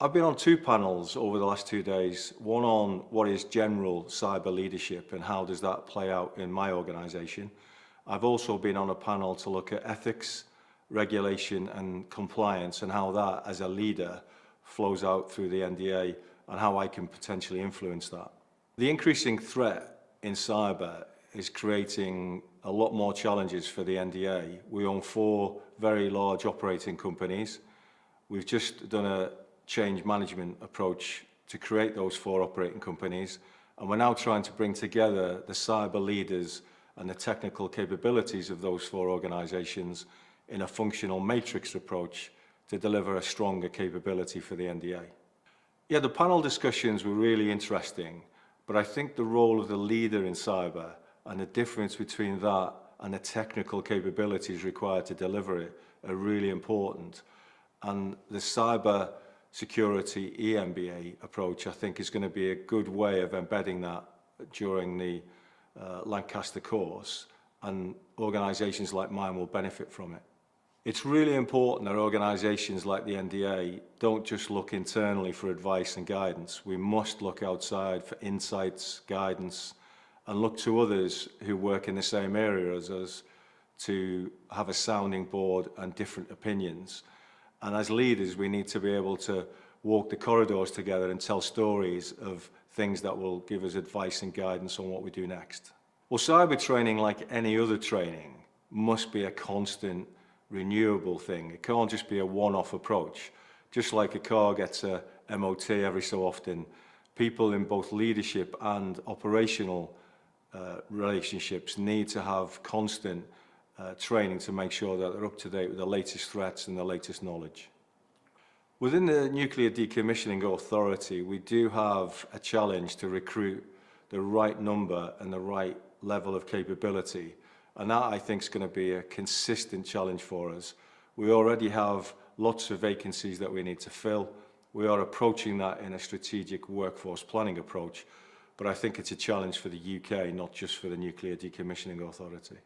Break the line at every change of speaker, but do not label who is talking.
I've been on two panels over the last 2 days, one on what is general cyber leadership and how does that play out in my organisation. I've also been on a panel to look at ethics, regulation and compliance and how that as a leader flows out through the NDA and how I can potentially influence that. The increasing threat in cyber is creating a lot more challenges for the NDA. We own 4 very large operating companies. We've just done a change management approach to create those 4 operating companies, and we're now trying to bring together the cyber leaders and the technical capabilities of those 4 organisations in a functional matrix approach to deliver a stronger capability for the NDA. Yeah, the panel discussions were really interesting, but I think the role of the leader in cyber and the difference between that and the technical capabilities required to deliver it are really important. And the cyber security EMBA approach, I think, is going to be a good way of embedding that during the Lancaster course, and organisations like mine will benefit from it. It's really important that organisations like the NDA don't just look internally for advice and guidance. We must look outside for insights, guidance, and look to others who work in the same area as us to have a sounding board and different opinions. And as leaders, we need to be able to walk the corridors together and tell stories of things that will give us advice and guidance on what we do next. Well, cyber training, like any other training, must be a constant, renewable thing. It can't just be a one-off approach. Just like a car gets a MOT every so often, people in both leadership and operational relationships need to have constant training to make sure that they're up to date with the latest threats and the latest knowledge. Within the Nuclear Decommissioning Authority, we do have a challenge to recruit the right number and the right level of capability, and that I think is going to be a consistent challenge for us. We already have lots of vacancies that we need to fill. We are approaching that in a strategic workforce planning approach, but I think it's a challenge for the UK, not just for the Nuclear Decommissioning Authority.